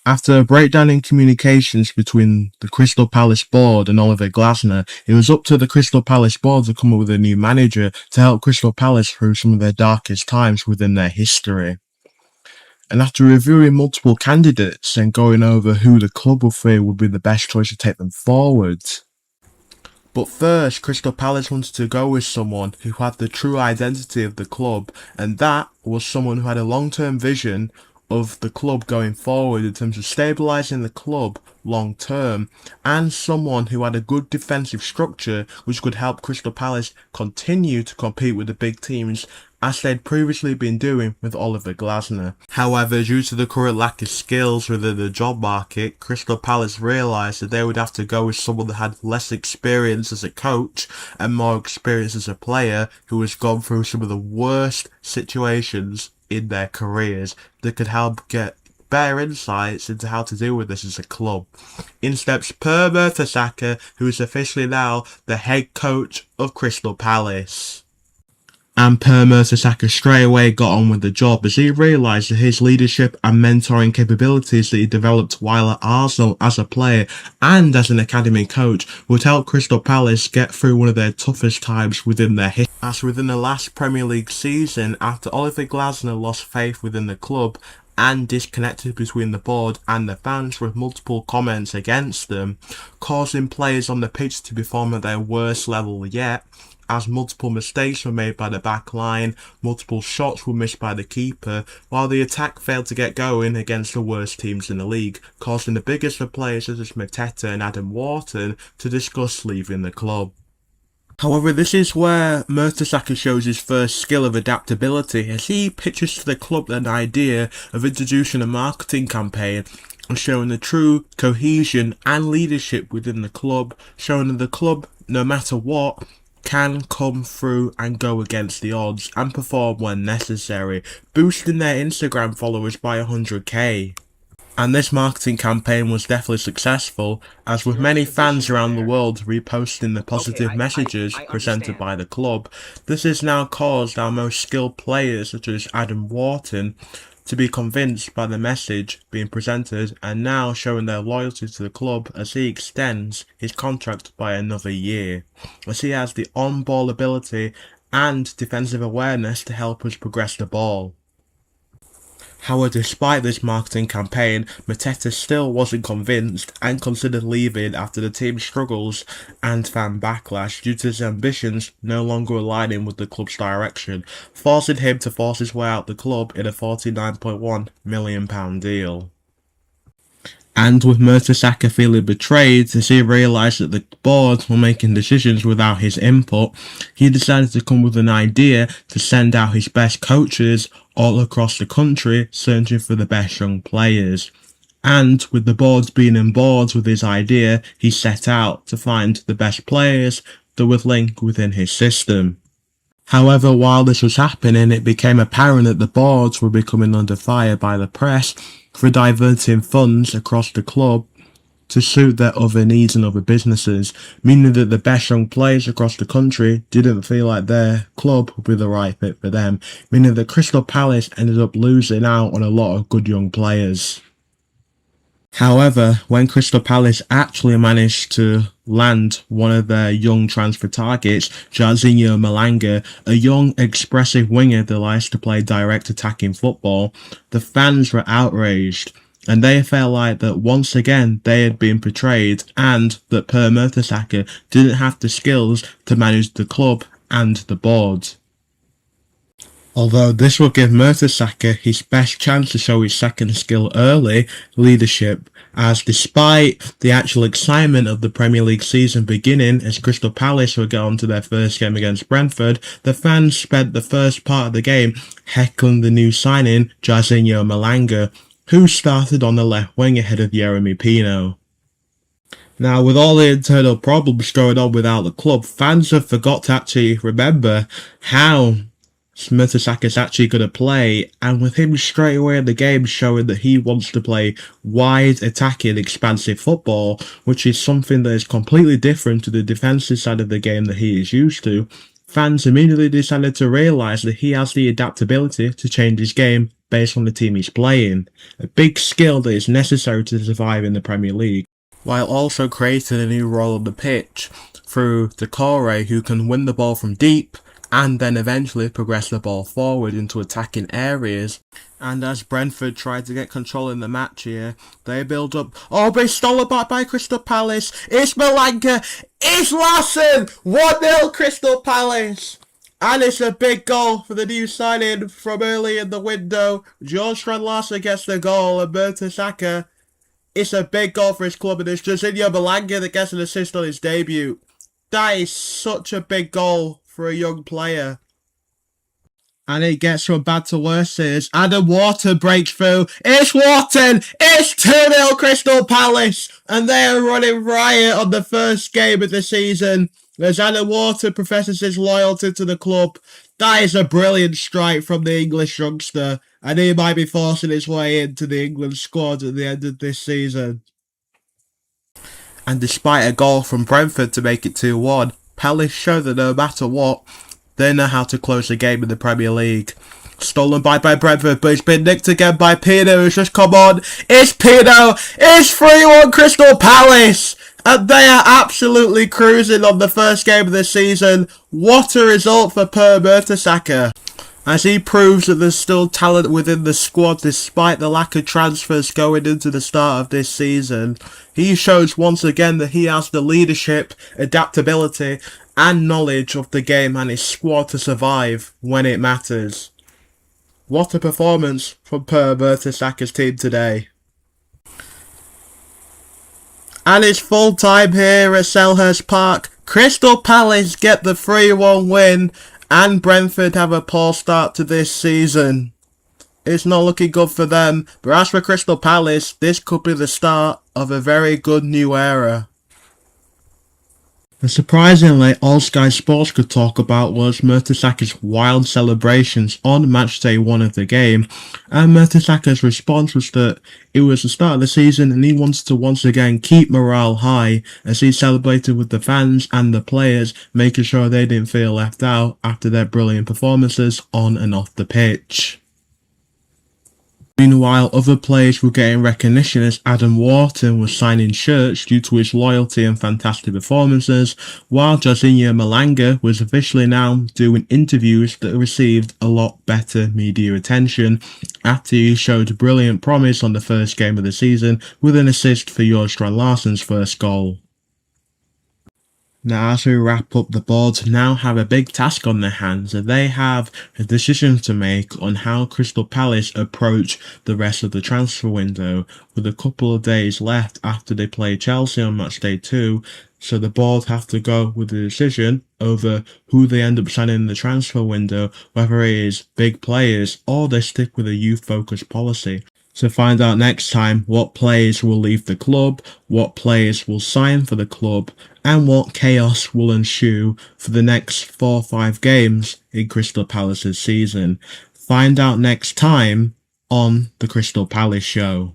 After a breakdown in communications between the Crystal Palace board and Oliver Glasner, it was up to the Crystal Palace board to come up with a new manager to help Crystal Palace through some of their darkest times within their history. And after reviewing multiple candidates and going over who the club would feel would be the best choice to take them forward. But first, Crystal Palace wanted to go with someone who had the true identity of the club, and that was someone who had a long-term vision of the club going forward in terms of stabilising the club long term, and someone who had a good defensive structure which could help Crystal Palace continue to compete with the big teams as they'd previously been doing with Oliver Glasner. However, due to the current lack of skills within the job market, Crystal Palace realised that they would have to go with someone that had less experience as a coach and more experience as a player who has gone through some of the worst situations in their careers that could help get better insights into how to deal with this as a club. In steps Mertesacker, who is officially now the head coach of Crystal Palace. And Mertesacker straight away got on with the job as he realised that his leadership and mentoring capabilities that he developed while at Arsenal as a player and as an academy coach would help Crystal Palace get through one of their toughest times within their history. As within the last Premier League season, after Oliver Glasner lost faith within the club and disconnected between the board and the fans with multiple comments against them, causing players on the pitch to perform at their worst level yet, as multiple mistakes were made by the back line, multiple shots were missed by the keeper, while the attack failed to get going against the worst teams in the league, causing the biggest of players such as Mertesacker and Adam Wharton to discuss leaving the club. However, this is where Mertesacker shows his first skill of adaptability as he pitches to the club an idea of introducing a marketing campaign and showing the true cohesion and leadership within the club, showing that the club, no matter what, can come through and go against the odds and perform when necessary, boosting their Instagram followers by 100k. And this marketing campaign was definitely successful, as with many fans around the world reposting the positive messages presented by the club, this has now caused our most skilled players such as Adam Wharton to be convinced by the message being presented and now showing their loyalty to the club as he extends his contract by another year, as he has the on-ball ability and defensive awareness to help us progress the ball. However, despite this marketing campaign, Mertesacker still wasn't convinced and considered leaving after the team's struggles and fan backlash due to his ambitions no longer aligning with the club's direction, forcing him to force his way out the club in a £49.1 million deal. And with Mertesacker feeling betrayed as he realised that the board were making decisions without his input, he decided to come with an idea to send out his best coaches all across the country searching for the best young players. And with the boards being on board with his idea, he set out to find the best players that would link within his system. However, while this was happening, it became apparent that the boards were becoming under fire by the press for diverting funds across the club to suit their other needs and other businesses, meaning that the best young players across the country didn't feel like their club would be the right fit for them, meaning that Crystal Palace ended up losing out on a lot of good young players. However, when Crystal Palace actually managed to land one of their young transfer targets, Jairzinho Malanga, a young expressive winger that likes to play direct attacking football, the fans were outraged, and they felt like that once again they had been betrayed and that Mertesacker didn't have the skills to manage the club and the board. Although this will give Mertesacker his best chance to show his second skill early, leadership, as despite the actual excitement of the Premier League season beginning as Crystal Palace would get on to their first game against Brentford, the fans spent the first part of the game heckling the new signing, Jairzinho Malanga, who started on the left wing ahead of Jeremy Pino. Now, with all the internal problems going on without the club, fans have forgot to actually remember how Mertesacker's actually going to play, and with him straight away in the game showing that he wants to play wide, attacking, expansive football, which is something that is completely different to the defensive side of the game that he is used to, fans immediately decided to realise that he has the adaptability to change his game based on the team he's playing, a big skill that is necessary to survive in the Premier League, while also creating a new role on the pitch through Decore, who can win the ball from deep and then eventually progress the ball forward into attacking areas. And as Brentford tried to get control in the match here, they build up. Oh, but it's stolen back by Crystal Palace. It's Malanga. It's Larson. 1-0 Crystal Palace. And it's a big goal for the new signing from early in the window. George Larson gets the goal and Mertesacker. It's a big goal for his club, and it's Jorginho Malanga that gets an assist on his debut. That is such a big goal for a young player. And it gets from bad to worse as Adam Wharton breaks through. It's Wharton! It's 2-0 Crystal Palace! And they are running riot on the first game of the season as Adam Wharton professes his loyalty to the club. That is a brilliant strike from the English youngster, and he might be forcing his way into the England squad at the end of this season. And despite a goal from Brentford to make it 2-1, Palace show that no matter what, they know how to close the game in the Premier League. Stolen by Brentford, but it's been nicked again by Pino, who's just come on. It's Pino! It's 3-1 Crystal Palace! And they are absolutely cruising on the first game of the season. What a result for Mertesacker, as he proves that there's still talent within the squad despite the lack of transfers going into the start of this season. He shows once again that he has the leadership, adaptability and knowledge of the game and his squad to survive when it matters. What a performance from Mertesacker's team today. And it's full time here at Selhurst Park. Crystal Palace get the 3-1 win, and Brentford have a poor start to this season. It's not looking good for them, but as for Crystal Palace, this could be the start of a very good new era. And surprisingly, all Sky Sports could talk about was Mertesacker's wild celebrations on match day 1 of the game, and Mertesacker's response was that it was the start of the season and he wanted to once again keep morale high as he celebrated with the fans and the players, making sure they didn't feel left out after their brilliant performances on and off the pitch. Meanwhile, other players were getting recognition as Adam Wharton was signing shirts due to his loyalty and fantastic performances, while Jorginho Malanga was officially now doing interviews that received a lot better media attention after he showed brilliant promise on the first game of the season with an assist for George Larson's first goal. Now, as we wrap up, the board now have a big task on their hands, and they have a decision to make on how Crystal Palace approach the rest of the transfer window, with a couple of days left after they play Chelsea on match day 2, so the board have to go with a decision over who they end up signing in the transfer window, whether it is big players or they stick with a youth-focused policy. So find out next time what players will leave the club, what players will sign for the club, and what chaos will ensue for the next 4 or 5 games in Crystal Palace's season. Find out next time on the Crystal Palace Show.